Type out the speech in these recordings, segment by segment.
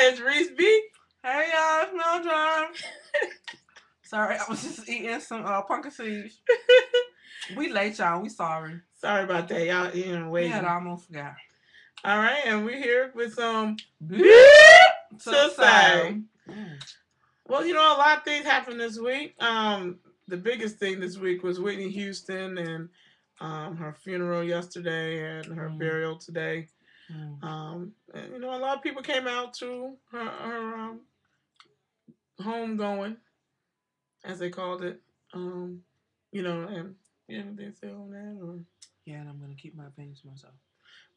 it's Reese B. Hey y'all, it's Meldrum. Sorry, I was just eating some pumpkin seeds. We late, y'all. We sorry. Sorry about that, y'all. We had Waiting. almost forgot. All right, and we're here with some Beep beep to to say. say. Well, a lot of things happened this week. The biggest thing this week was Whitney Houston and her funeral yesterday and her burial today. And, a lot of people came out to her home going, as they called it. And they say on that or Yeah, and I'm gonna keep my opinions to myself.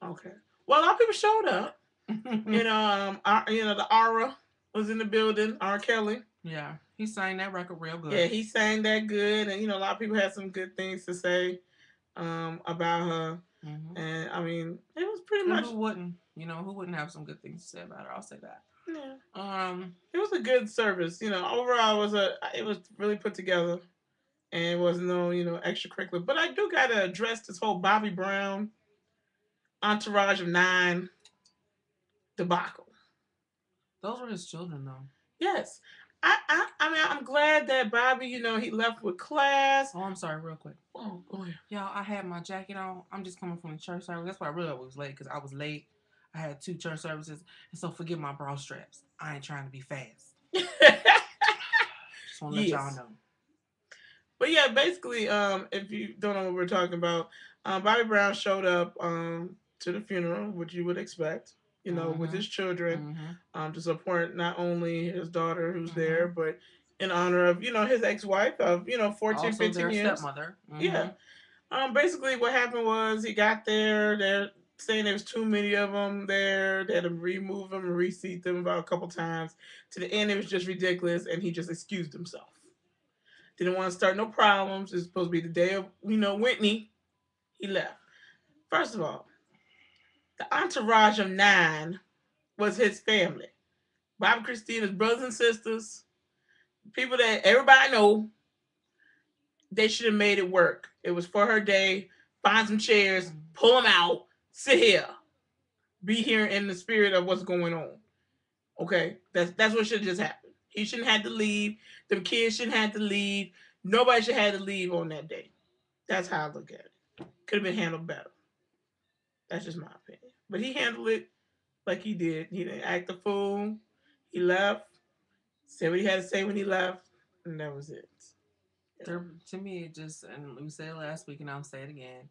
okay. Well, a lot of people showed up. The Aura was in the building. R. Kelly. Yeah, he sang that record real good. Yeah, he sang that good, and a lot of people had some good things to say about her. And I mean, it was pretty And much. who wouldn't? Who wouldn't have some good things to say about her? I'll say that. Yeah. It was a good service. Overall, it was really put together, and it was no extracurricular. But I do gotta address this whole Bobby Brown entourage of 9 debacle. Those were his children, though. Yes. I mean, I'm glad that Bobby, he left with class. Oh, I'm sorry, real quick. Oh, go ahead. Y'all, I had my jacket on. I'm just coming from the church service. That's why I realized I was late, because I was late. I had 2 church services, and so forget my bra straps. I ain't trying to be fast. Just want to let y'all know. But yeah, basically, if you don't know what we're talking about, Bobby Brown showed up to the funeral, which you would expect, with his children, to support not only his daughter who's there, but in honor of, his ex-wife of, 14, also 15 their years. Stepmother. Yeah. Basically, what happened was he got there. They're saying there was too many of them there. They had to remove them and reseat them about a couple times. To the end, it was just ridiculous, and he just excused himself. Didn't want to start no problems. It's supposed to be the day of, Whitney. He left. First of all, the entourage of 9 was his family. Bobby Christina's brothers and sisters, people that everybody know. They should have made it work. It was for her day. Find some chairs, pull them out, sit here, be here in the spirit of what's going on. Okay, that's what should have just happened. He shouldn't have to leave. Them kids shouldn't have to leave. Nobody should have to leave on that day. That's how I look at it. Could have been handled better. That's just my opinion. But he handled it like he did. He didn't act a fool. He left, said what he had to say when he left, and that was it. To me, it just, and we said it last week, and I'll say it again.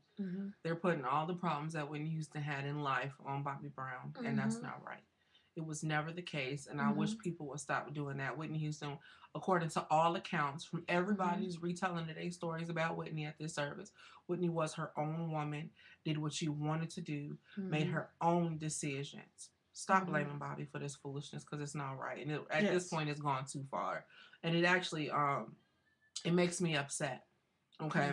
They're putting all the problems that Whitney Houston had in life on Bobby Brown, and that's not right. It was never the case, and I wish people would stop doing that. Whitney Houston, according to all accounts, from everybody's retelling today's stories about Whitney at this service, Whitney was her own woman, did what she wanted to do, made her own decisions. Stop blaming Bobby for this foolishness, because it's not right. And at this point, it's gone too far. And it actually, it makes me upset. Okay?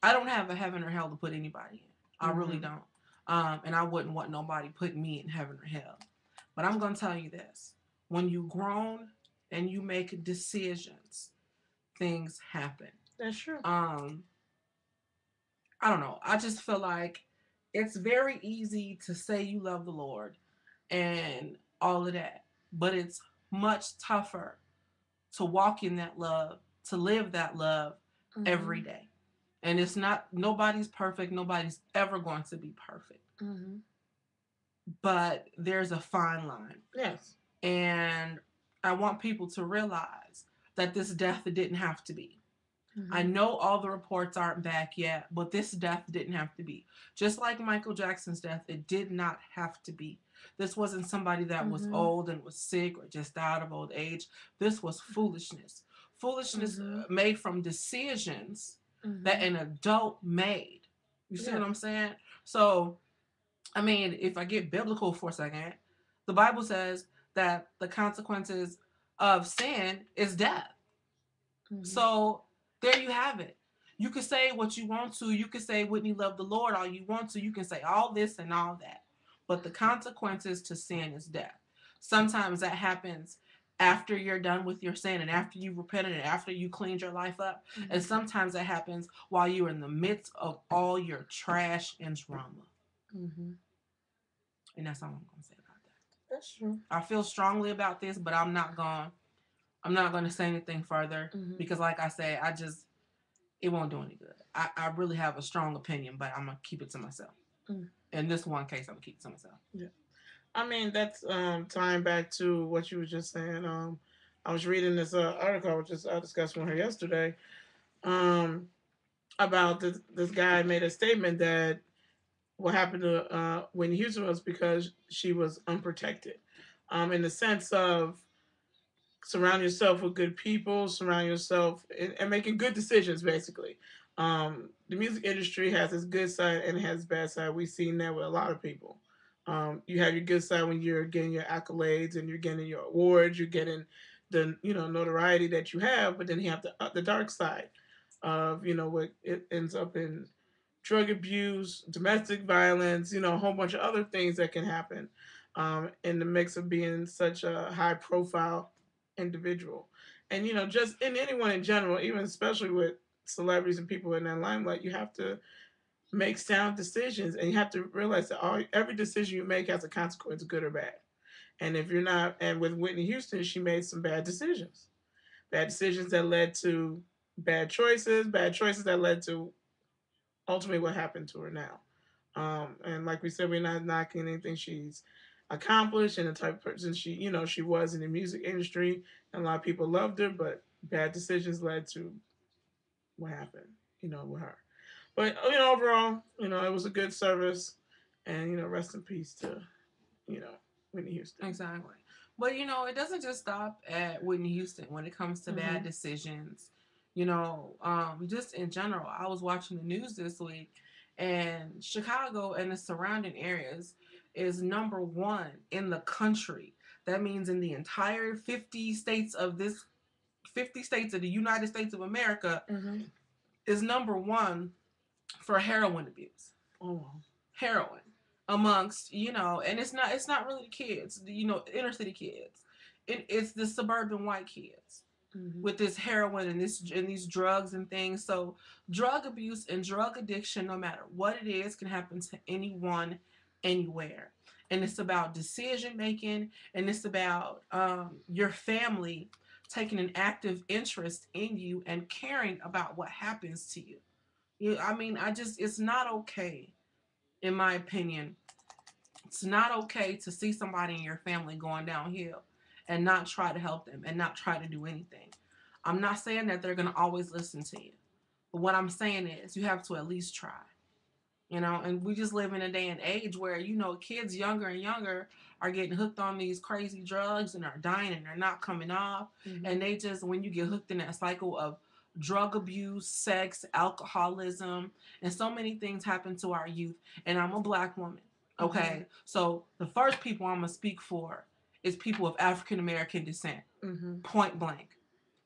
I don't have a heaven or hell to put anybody in. I really don't. And I wouldn't want nobody putting me in heaven or hell. But I'm going to tell you this. When you grown and you make decisions, things happen. That's true. I don't know. I just feel like it's very easy to say you love the Lord and all of that. But it's much tougher to walk in that love, to live that love every day. And it's not, nobody's perfect. Nobody's ever going to be perfect. But there's a fine line. Yes. And I want people to realize that this death didn't have to be. I know all the reports aren't back yet, but this death didn't have to be. Just like Michael Jackson's death, it did not have to be. This wasn't somebody that was old and was sick or just died of old age. This was foolishness. Foolishness made from decisions that an adult made. You see what I'm saying? So, I mean, if I get biblical for a second, the Bible says that the consequences of sin is death. So, there you have it. You can say what you want to. You can say Whitney loved the Lord all you want to. You can say all this and all that. But the consequences to sin is death. Sometimes that happens after you're done with your sin and after you've repented and after you cleaned your life up. And sometimes that happens while you're in the midst of all your trash and drama. And that's all I'm going to say about that. That's true. I feel strongly about this, but I'm not gonna say anything further because, like I said, it won't do any good. I really have a strong opinion, but I'm gonna keep it to myself. In this one case, I'm gonna keep it to myself. Yeah. I mean, that's tying back to what you were just saying. I was reading this article I was just discussing with her yesterday um, about this guy made a statement that what happened to Whitney Houston was because she was unprotected, in the sense of surround yourself with good people, surround yourself and making good decisions. Basically, the music industry has its good side and it has its bad side. We've seen that with a lot of people. You have your good side when you're getting your accolades and you're getting your awards, you're getting the notoriety that you have, but then you have the dark side of what it ends up in drug abuse, domestic violence, a whole bunch of other things that can happen in the mix of being such a high profile individual. And, just in anyone in general, even especially with celebrities and people in that limelight, you have to make sound decisions and you have to realize that every decision you make has a consequence, good or bad. And if you're not, and with Whitney Houston, she made some bad decisions that led to bad choices that led to ultimately what happened to her now. And like we said, we're not knocking anything she's accomplished and the type of person she was in the music industry, and a lot of people loved her, but bad decisions led to what happened, with her. But overall, it was a good service, and rest in peace to you know Whitney Houston. Exactly. But it doesn't just stop at Whitney Houston when it comes to bad Mm-hmm. decisions. Just in general, I was watching the news this week, and Chicago and the surrounding areas is number one in the country. That means in the entire 50 states of the United States of America Mm-hmm. is number one for heroin abuse. Oh wow. Heroin amongst and it's not really the kids, inner city kids. It's the suburban white kids Mm-hmm. with this heroin and these drugs and things. So drug abuse and drug addiction, no matter what it is, can happen to anyone, anywhere. And it's about decision making, and it's about your family taking an active interest in you and caring about what happens to you. I mean, it's not okay, in my opinion. It's not okay to see somebody in your family going downhill and not try to help them and not try to do anything. I'm not saying that they're going to always listen to you. But what I'm saying is you have to at least try. And we just live in a day and age where, kids younger and younger are getting hooked on these crazy drugs and are dying and they're not coming off. Mm-hmm. And they just, when you get hooked in that cycle of drug abuse, sex, alcoholism, and so many things happen to our youth. And I'm a black woman. Okay. Mm-hmm. So the first people I'm going to speak for is people of African American descent. Mm-hmm. Point blank.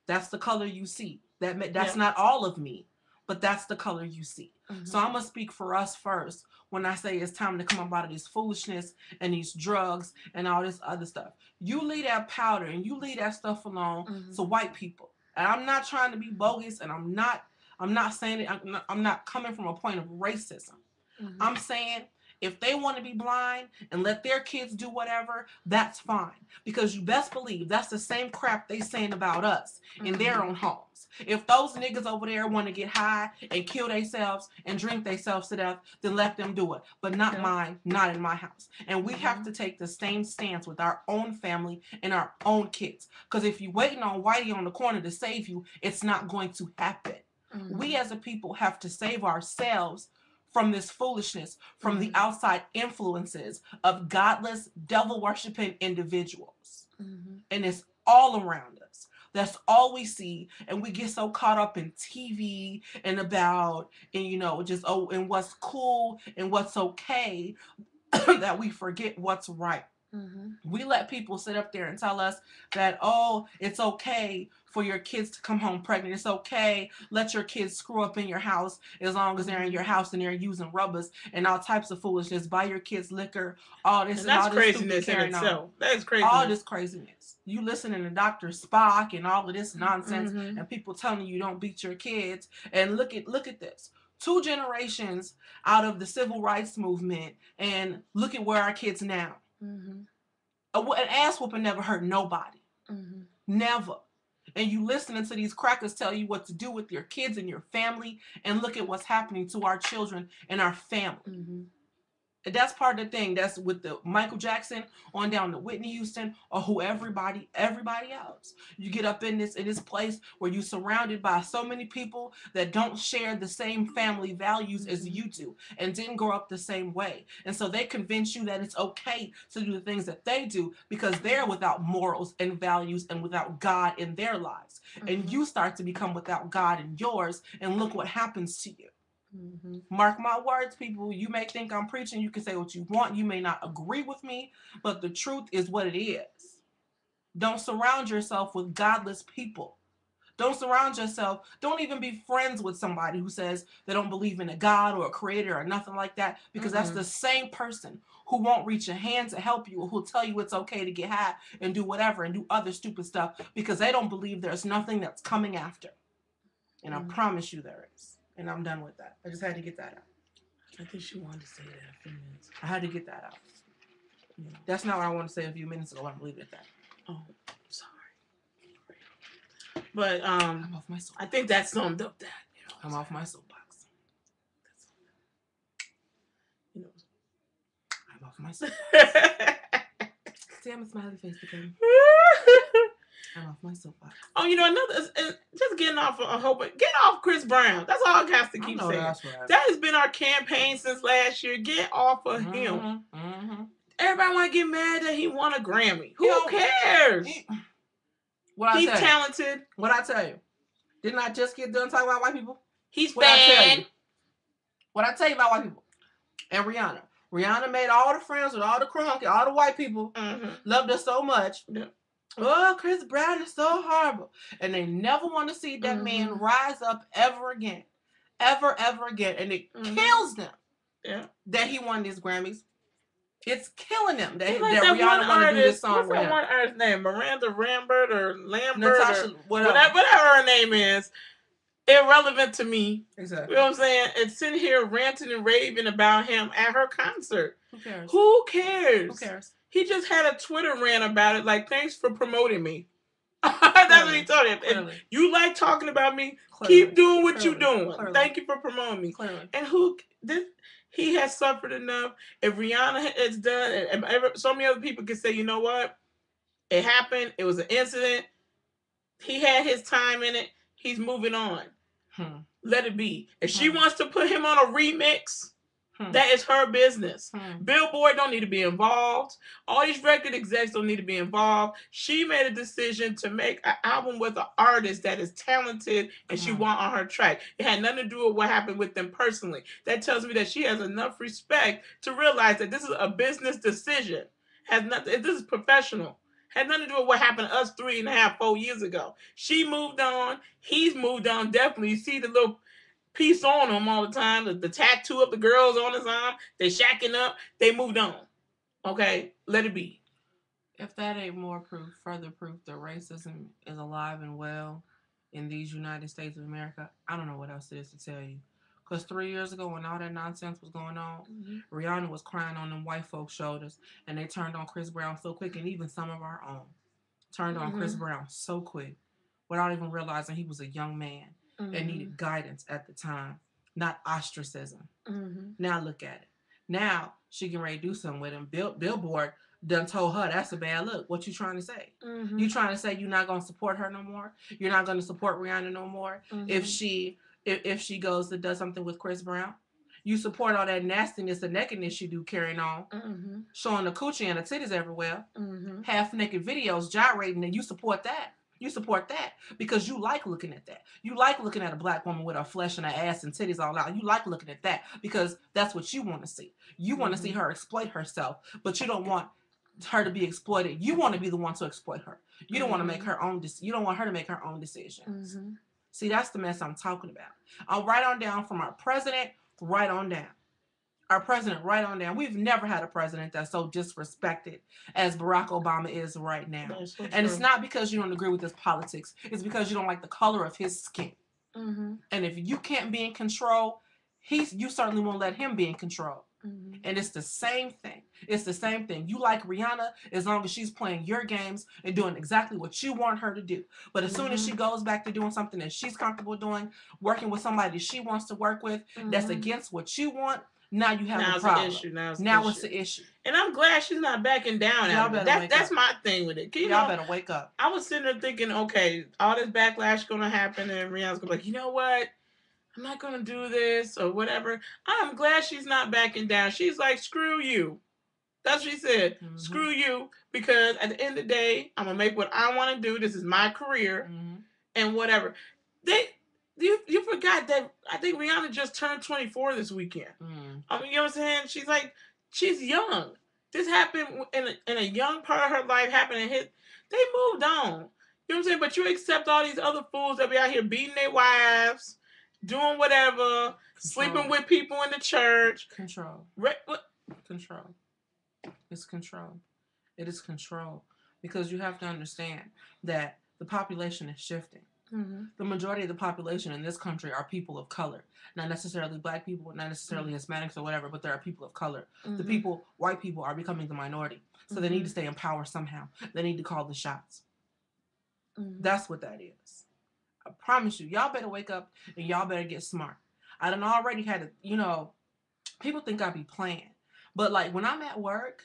That's the color you see. That's Yeah. not all of me, but that's the color you see. Mm-hmm. So I'm gonna speak for us first when I say it's time to come up out of this foolishness and these drugs and all this other stuff. You leave that powder and you leave that stuff alone Mm-hmm. to white people. And I'm not trying to be bogus, and I'm not saying it. I'm not coming from a point of racism. Mm-hmm. I'm saying if they want to be blind and let their kids do whatever, that's fine. Because you best believe that's the same crap they saying about us in their own homes. If those niggas over there want to get high and kill themselves and drink themselves to death, then let them do it. But not mine, not in my house. And we have to take the same stance with our own family and our own kids. Because if you're waiting on Whitey on the corner to save you, it's not going to happen. Mm-hmm. We as a people have to save ourselves from this foolishness, from the outside influences of godless, devil-worshipping individuals. Mm-hmm. And it's all around us. That's all we see. And we get so caught up in TV and just, and what's cool and what's okay that we forget what's right. Mm-hmm. We let people sit up there and tell us that, it's okay for your kids to come home pregnant. It's okay. Let your kids screw up in your house as long as they're in your house and they're using rubbers and all types of foolishness. Buy your kids liquor, all this And and that's all this stupid craziness in carrying on. itself. That is All craziness. this craziness. You listening to Dr. Spock and all of this nonsense, Mm-hmm. and people telling you don't beat your kids. And look at this. 2 generations out of the civil rights movement, and look at where our kids now. Mm-hmm. An ass whooping never hurt nobody. Mm-hmm. Never. And you listening to these crackers tell you what to do with your kids and your family, and look at what's happening to our children and our family. Mm-hmm. That's part of the thing. That's with the Michael Jackson on down to Whitney Houston or who everybody else. You get up in this place where you're surrounded by so many people that don't share the same family values as you do and didn't grow up the same way. And so they convince you that it's okay to do the things that they do because they're without morals and values and without God in their lives. And you start to become without God in yours, and look what happens to you. Mm-hmm. Mark my words, people. You may think I'm preaching. You can say what you want. You may not agree with me, but the truth is what it is. Don't surround yourself with godless people. Don't surround yourself. Don't even be friends with somebody who says they don't believe in a God or a creator or nothing like that, because that's the same person who won't reach a hand to help you, or who'll tell you it's okay to get high and do whatever and do other stupid stuff because they don't believe there's nothing that's coming after. And I promise you there is. And I'm done with that. I just had to get that out. I think she wanted to say that a few minutes ago. I had to get that out. Yeah. That's not what I wanted to say a few minutes ago. I'm leaving it at that. Oh, sorry. But I'm off my soapbox. I think that summed up that. You know, I'm off my soapbox. You know, I'm off my soapbox. See, I'm a smiley face again. I'm off my soapbox. Oh, you know, another, just getting off a whole, get off Chris Brown. That's all I got to keep saying. Right. That has been our campaign since last year. Get off of him. Mm-hmm. Everybody want to get mad that he won a Grammy. Who cares? He's talented. What I tell you? Didn't I just get done talking about white people? He's bad. What I tell you about white people? And Rihanna. Rihanna made all the friends with all the crunk, all the white people. Mm-hmm. Loved her so much. Yeah. Oh, Chris Brown is so horrible. And they never want to see that man rise up ever again. Ever again. And it kills them that he won these Grammys. It's killing them that Rihanna want to do this song with him. What's that one artist's name? Miranda Lambert or Lambert? Natasha, whatever her name is. Irrelevant to me. Exactly. You know what I'm saying? It's sitting here ranting and raving about him at her concert. Who cares? Who cares? He just had a Twitter rant about it, like, thanks for promoting me. That's what he told him. If you like talking about me, keep doing what you're doing. Thank you for promoting me. And he has suffered enough. If Rihanna has done, and so many other people can say, you know what? It happened. It was an incident. He had his time in it. He's moving on. Let it be. If she wants to put him on a remix, that is her business. Billboard don't need to be involved. All these record execs don't need to be involved. She made a decision to make an album with an artist that is talented and she want on her track. It had nothing to do with what happened with them personally. That tells me that she has enough respect to realize that this is a business decision. This is professional. Had nothing to do with what happened to us 3.5, 4 years ago. She moved on. He's moved on. Definitely. You see the little piece on him all the time. The tattoo of the girls on his arm. They're shacking up. They moved on. Okay? Let it be. If that ain't more proof, further proof that racism is alive and well in these United States of America, I don't know what else it is to tell you. Because 3 years ago when all that nonsense was going on, Rihanna was crying on them white folks' shoulders, and they turned on Chris Brown so quick, and even some of our own turned on Chris Brown so quick without even realizing he was a young man and needed guidance at the time, not ostracism. Now look at it. Now she getting ready to do something with him. Billboard done told her that's a bad look. What you trying to say? You trying to say you're not going to support her no more? You're not going to support Rihanna no more? If she goes to do something with Chris Brown, you support all that nastiness and nakedness she do carrying on, showing the coochie and the titties everywhere, half naked videos gyrating, and you support that. You support that because you like looking at that. You like looking at a black woman with her flesh and her ass and titties all out. You like looking at that because that's what you want to see. You want to see her exploit herself, but you don't want her to be exploited. You want to be the one to exploit her. You don't want to make her own. You don't want her to make her own decisions. See, that's the mess I'm talking about. I'll write on down from our president, right on down. Our president, right on down. We've never had a president that's so disrespected as Barack Obama is right now. So and it's not because you don't agree with his politics. It's because you don't like the color of his skin. And if you can't be in control, you certainly won't let him be in control. Mm-hmm. And it's the same thing. It's the same thing. You like Rihanna as long as she's playing your games and doing exactly what you want her to do. But as soon as she goes back to doing something that she's comfortable doing, working with somebody she wants to work with, that's against what you want, now you have a problem. It's an issue. Now it's an issue. And I'm glad she's not backing down. Y'all better that's my thing with it. Y'all better wake up. I was sitting there thinking, okay, all this backlash is going to happen, and Rihanna's going to be like, you know what? I'm not going to do this or whatever. I'm glad she's not backing down. She's like, screw you. That's what she said. Mm-hmm. Screw you, because at the end of the day, I'm going to make what I want to do. This is my career, and whatever. You forgot that I think Rihanna just turned 24 this weekend. I mean, you know what I'm saying? She's young. This happened in a young part of her life. Happened and hit. They moved on. You know what I'm saying? But you accept all these other fools that be out here beating their wives, doing whatever, sleeping with people in the church. Control. Control. It's control. It is control. Because you have to understand that the population is shifting. The majority of the population in this country are people of color. Not necessarily black people, not necessarily Hispanics or whatever, but there are people of color. The white people are becoming the minority. So they need to stay in power somehow. They need to call the shots. That's what that is. I promise you, y'all better wake up and y'all better get smart. I done already had to, people think I be playing. But like when I'm at work,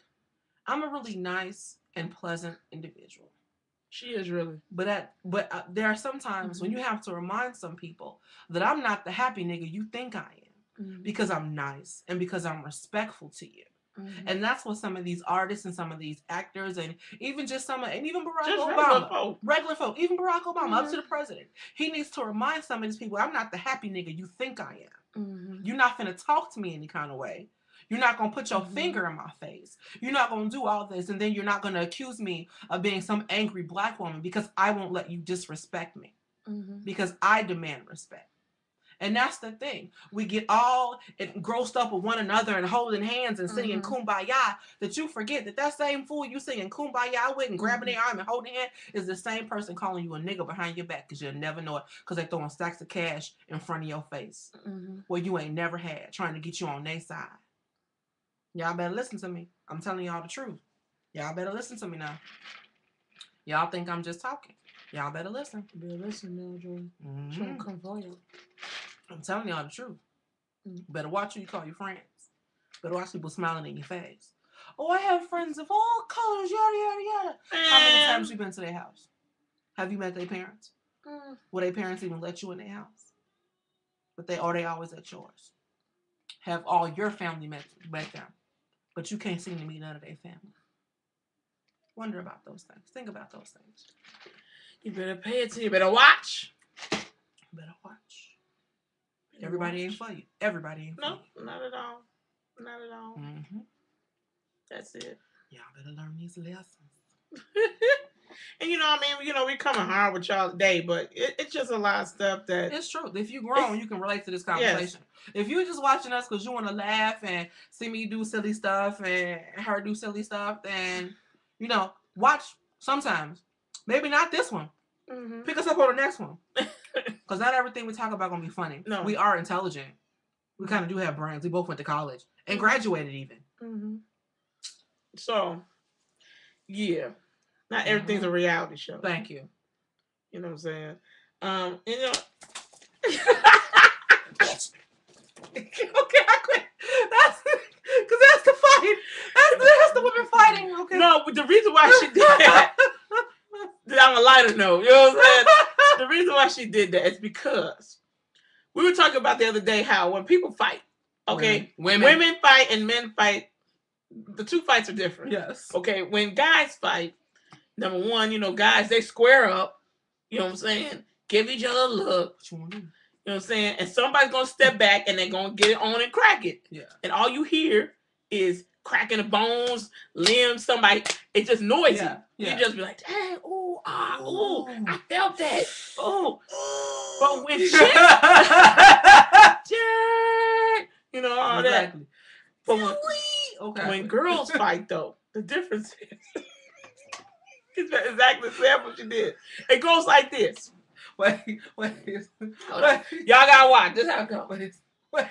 I'm a really nice and pleasant individual. She is really. But there are some times when you have to remind some people that I'm not the happy nigga you think I am. Because I'm nice and because I'm respectful to you. And that's what some of these artists and some of these actors and even just and even Barack Obama. Regular folk. Even Barack Obama, up to the president. He needs to remind some of these people, I'm not the happy nigga you think I am. You're not finna talk to me any kind of way. You're not going to put your finger in my face. You're not going to do all this. And then you're not going to accuse me of being some angry black woman because I won't let you disrespect me. Because I demand respect. And that's the thing. We get all engrossed up with one another and holding hands and singing Kumbaya, that you forget that same fool you singing Kumbaya with and grabbing their arm and holding their hand is the same person calling you a nigga behind your back because you'll never know it because they're throwing stacks of cash in front of your face where you ain't never had, trying to get you on their side. Y'all better listen to me. I'm telling y'all the truth. Y'all better listen to me now. Y'all think I'm just talking. Y'all better listen. You better listen now, Joy. Trying to come for you. I'm telling y'all the truth. Better watch who you call your friends. Better watch people smiling in your face. Oh, I have friends of all colors, yada, yada, yada. How many times you been to their house? Have you met their parents? Will their parents even let you in their house? They always at yours. Have all your family met them. But you can't seem to meet none of their family. Wonder about those things. Think about those things. You better pay attention. You better watch. Everybody ain't for you. Everybody ain't for you. No, not at all. Not at all. That's it. Y'all better learn these lessons. And we coming hard with y'all today, but it's just a lot of stuff that... It's true. If you grown, you can relate to this conversation. Yes. If you're just watching us because you want to laugh and see me do silly stuff and her do silly stuff, then, watch sometimes. Maybe not this one. Pick us up on the next one. Because not everything we talk about going to be funny. No. We are intelligent. We kind of do have brains. We both went to college and graduated even. So, yeah. Not everything's a reality show. Thank you. You know what I'm saying? Okay, I quit. Because that's the fight. That's the women fighting. Okay. No, but the reason why she did that, on a lighter note, you know what I'm saying? The reason why she did that is because we were talking about the other day how when people fight, okay, women fight and men fight, the two fights are different. Yes. Okay, when guys fight, number one, guys, they square up, you know what I'm saying? Give each other a look. What you want to do? You know what I'm saying? And somebody's going to step back and they're going to get it on and crack it. Yeah. And all you hear is cracking the bones, limbs, somebody. It's just noisy. Yeah. You just be like, dang, ooh, I felt that. Ooh. But when shit, all exactly. That. But when girls fight, though, the difference is, it's exactly the same what you did. It goes like this. Wait. Y'all gotta watch. This how it goes. Wait.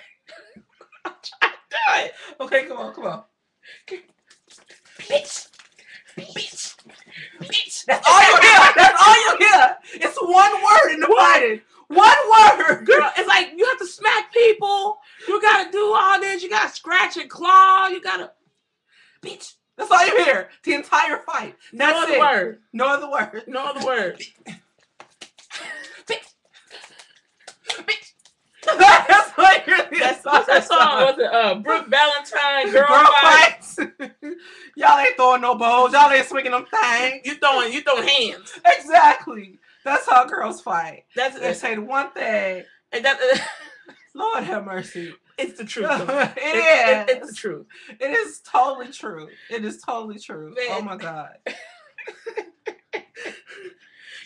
it. Okay, come on. Bitch. That's all you hear. It's one word in the fighting. One word. Girl, it's like you have to smack people. You gotta do all this. You gotta scratch and claw. You gotta, bitch. That's all you hear. The entire fight. That's no other it. word. No other word. No other word. Bitch. That's what you hear. What's that song? Was it Brooke Valentine Girl Fights? Y'all ain't throwing no bowls. Y'all ain't swinging them things. You throwing hands. Exactly. That's how girls fight. They It. say the one thing. And that, Lord have mercy. It's the truth. It's the truth. It is totally true. It is totally true. Man. Oh my God.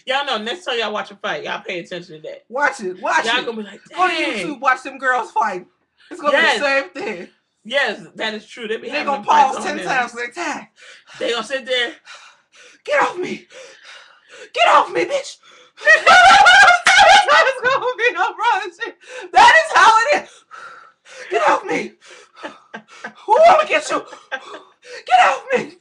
Y'all know, next time y'all watch a fight, y'all pay attention to that. Watch it. Y'all gonna be like, dang. Go to YouTube, watch them girls fight. It's gonna be the same thing. Yes, that is true. They gonna pause 10 times for their time. They gonna sit there. Get off me. Get off me, bitch. That's gonna be no brother. That is how it is. Get off me. Who wanna get you? Get off me.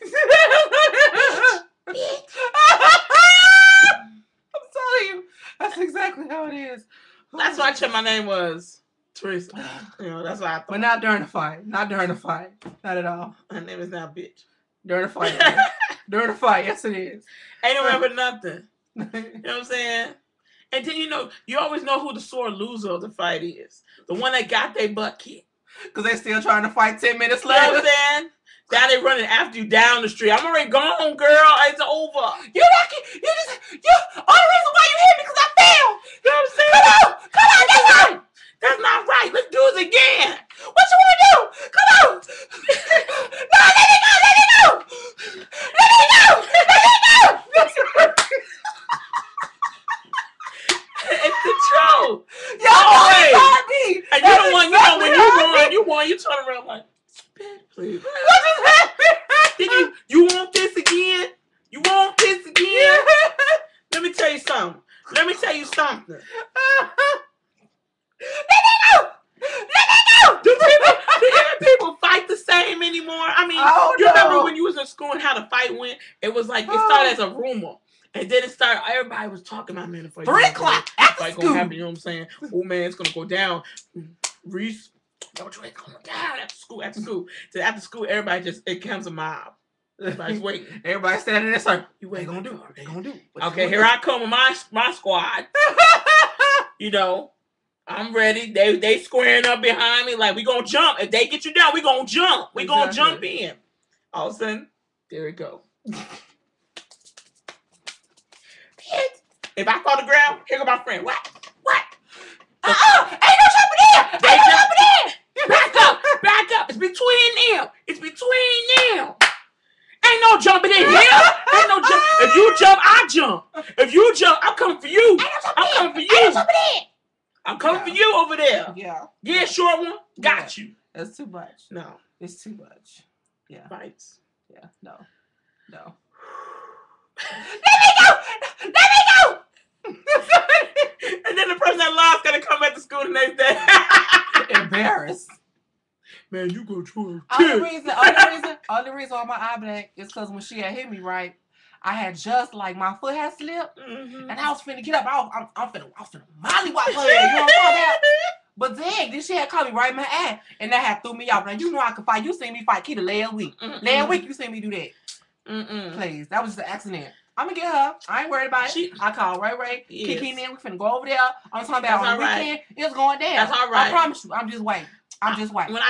I'm telling you. That's exactly how it is. That's why I said my name was Teresa. You know, that's why I thought. But not during the fight. Not during the fight. Not at all. My name is now bitch. During the fight. During the fight, yes it is. Ain't no remember nothing. You know what I'm saying? And then you always know who the sore loser of the fight is. The one that got their butt kicked. Because they still trying to fight 10 minutes You know later. what I'm saying? Now they running after you down the street. I'm already gone, girl. It's over. You're only reason why you hit me because I fell. You know what I'm saying? Come on, that's right. That's not right. Let's do it again. What you want to do? Come on. No, let me go. It's the truth. Y'all hurt me. And you don't want, you won, you turn around like, please. What just happened? You want this again? You want this again? Let me tell you something. Let me go. Do people fight the same anymore? I mean, you remember when you was in school and how the fight went? It was like, it started as a rumor. And then it started, everybody was talking about, man, the fight. 3 o'clock after fight school. Gonna happen, you know what I'm saying? Oh, man, it's going to go down. Reese, don't you ain't going down after school. So after school, everybody it becomes a mob. Everybody's waiting. Everybody standing there like, you ain't going to do it. What they going to do? Okay, here I come with my squad. You know, I'm ready. They squaring up behind me like, we going to jump. If they get you down, we going to jump. We going to jump in. All of a sudden, there it go. If I fall to the ground, here go my friend. What? Ain't no jumping in. They jumping in. Back up. It's between them. Ain't no jumping in here. Ain't no jump. If you jump, I jump. If you jump, I'm coming for you. I'm coming for you. I'm coming for you over there. Yeah, short one. Got you. That's too much. No. It's too much. Yeah. Fights. Yeah. No. Let me go. And then the person that lost gotta come back to school the next day. Embarrassed. Man, you go try. Only reason why my eye black is because when she had hit me, right, I had just like my foot had slipped, and I was finna get up. I'm finna mollywop her. You know what I'm talking about? But then she had caught me right in my ass, and that had threw me off. Now you know I can fight. You seen me fight Keita last week. Last week you seen me do that. Please, that was just an accident. I'm gonna get her. I ain't worried about it. I call Ray. Yes. Kick in. We finna go over there. I'm talking about on the weekend. It's going down. That's all right. I promise you. I'm just waiting. When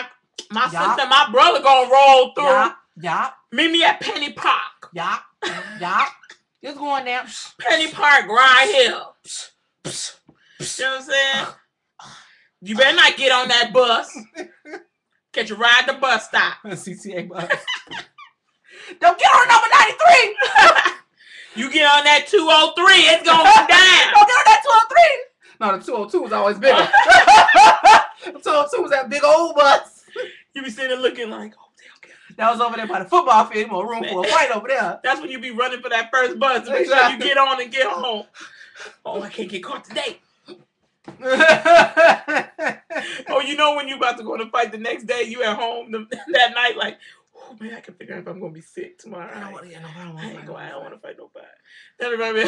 my sister and my brother gonna roll through. Yeah. Meet me at Penny Park. Yeah. It's going down. Penny Park right here. You know what I'm saying? You better not get on that bus. Catch you ride the bus stop. CTA bus. Don't get on number 93. You get on that 203, it's going to go down. Don't get on that 203. No, the 202 was always bigger. The 202 was that big old bus. You be sitting there looking like, oh, okay. That was over there by the football field. More room for a fight over there. That's when you be running for that first bus to make sure you get on and get home. Oh, I can't get caught today. Oh, you know when you about to go to fight the next day, you at home that night, like, oh man, I can figure out if I'm gonna be sick tomorrow. I don't want to fight nobody. That remember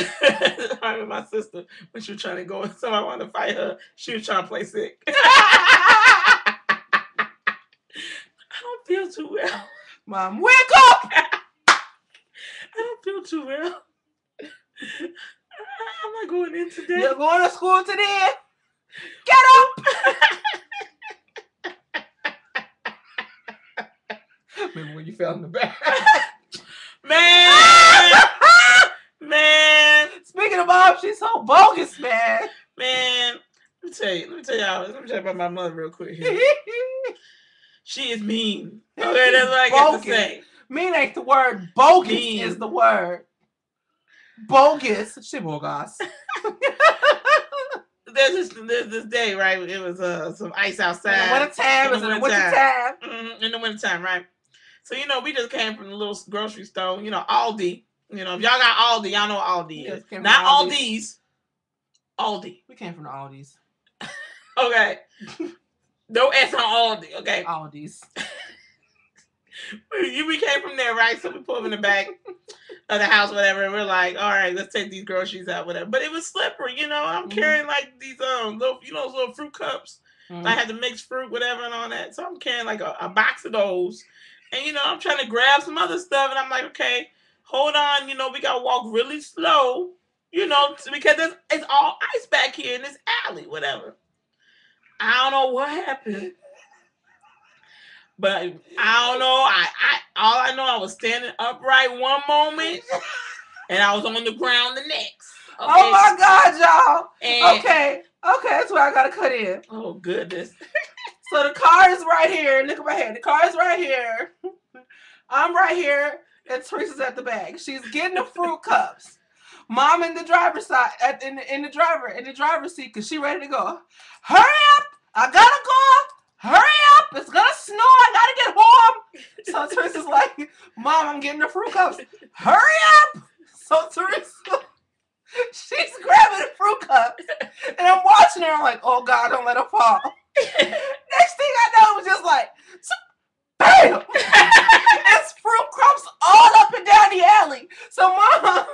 my sister when she was trying to go and somebody wanted to fight her, she was trying to play sick. I don't feel too well. Mom, wake up! I don't feel too well. I'm not going in today. You're going to school today? Get up! Remember when you fell in the back? Man. Speaking of mom, she's so bogus, man. Man, let me tell you about my mother real quick here. She is mean. Okay, that's what I got to say. Mean ain't the word. Bogus is the word. Bogus. She bogus. There's this day, right? It was some ice outside. In the wintertime. In the wintertime, right? So, we just came from the little grocery store, Aldi. If y'all got Aldi, y'all know what Aldi is. Not Aldi's. Aldi. We came from the Aldis. Okay. No S on Aldi, okay? Aldis. We came from there, right? So we pull up in the back of the house, whatever, and we're like, all right, let's take these groceries out, whatever. But it was slippery, I'm carrying like these little fruit cups. I had to mix fruit, whatever, and all that. So I'm carrying like a box of those. And I'm trying to grab some other stuff, and I'm like, okay, hold on, we gotta walk really slow, because it's all ice back here in this alley, whatever. I don't know what happened. But I don't know. All I know, I was standing upright one moment, and I was on the ground the next. Okay? Oh my God, y'all! And, okay, that's where I gotta cut in. Oh goodness! So the car is right here. Look at my head. The car is right here. I'm right here, and Teresa's at the back. She's getting the fruit cups. Mom in the driver's side, in the driver's seat, cause she ready to go. Hurry up! I gotta go. Hurry up! It's gonna snow. I gotta get home. So Teresa's like, Mom, I'm getting the fruit cups. Hurry up! So Teresa, she's grabbing the fruit cups, and I'm watching her. I'm like, oh God, don't let her fall. Next thing I know, it was just like, bam! It's fruit cups all up and down the alley. So Mom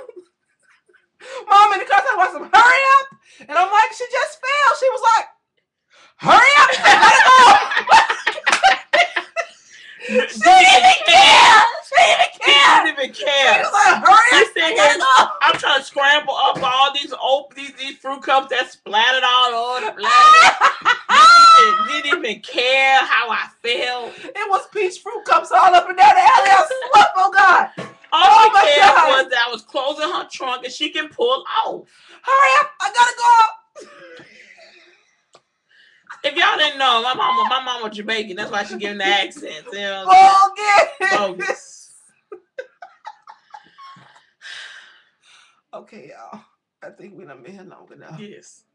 in the car talking about some hurry up, and I'm like, she just fell. She was like, hurry up! I gotta go! She didn't even care! She didn't even care! She was like, hurry up! I'm trying to scramble up all these fruit cups that splattered all over the place. Didn't even care how I felt. It was peach fruit cups all up and down the alley. I slept, oh God! All she cared was that I was closing her trunk and she can pull off. Hurry up! I gotta go! If y'all didn't know, my mama was Jamaican. That's why she giving the accents. Bogus. Okay, y'all. I think we done been here long enough. Yes.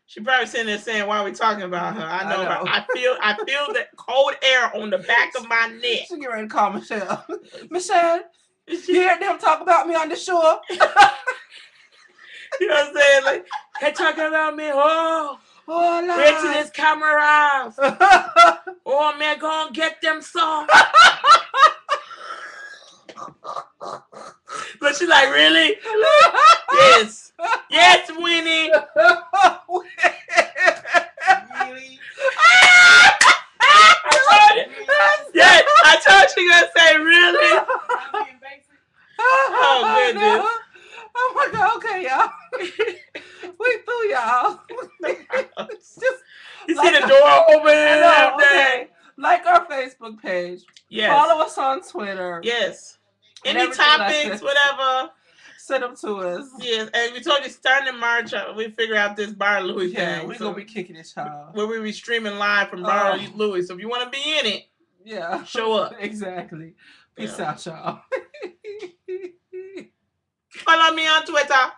She probably sitting there saying, "Why are we talking about her?" I know. I feel that cold air on the back of my neck. She get ready to call Michelle. Michelle, you hear them talk about me on the shore? You know what I'm saying? Like, they talking about me. Oh, wait till this camera off. Oh, man, go and get them some. But she's like, really? Yes. Yes, Winnie. Really? I told you gonna say, really? Oh, goodness. Oh, my God. Okay, y'all. We through, y'all. You see the door open and everything. Like our Facebook page. Yes. Follow us on Twitter. Yes. Any topics, whatever. Send them to us. Yes. And we told you starting in March, we figure out this Bar Louie thing. We're going to be kicking it, y'all. Where we be streaming live from Bar Louie. So if you want to be in it, show up. Exactly. Peace out, y'all. Follow me on Twitter.